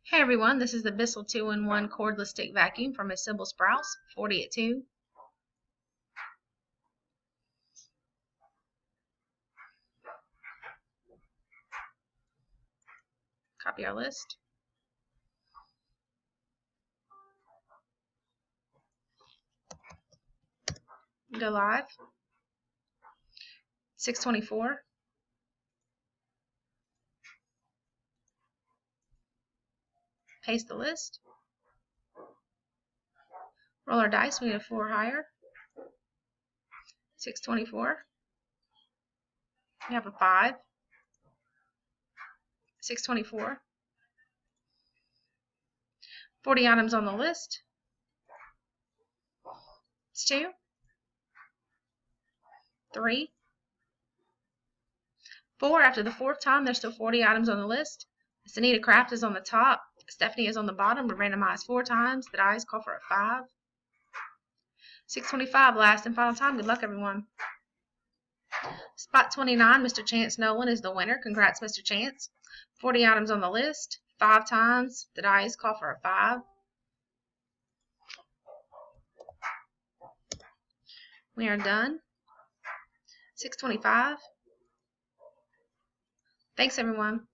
Hey everyone, this is the Bissil 2-in-1 cordless stick vacuum from Miss Sybil Sprouse, 40 at 2. Copy our list. Go live. 624. Paste the list. Roll our dice. We need a 4 higher. 624. We have a 5. 624. 40 items on the list. It's 2. 3. 4. After the 4th time, there's still 40 items on the list. Sanita Craft is on the top. Stephanie is on the bottom. We randomized 4 times. The dice call for a 5. 625, last and final time. Good luck, everyone. Spot 29, Mr. Chance Nolan is the winner. Congrats, Mr. Chance. 40 items on the list. 5 times. The dice call for a 5. We are done. 625. Thanks, everyone.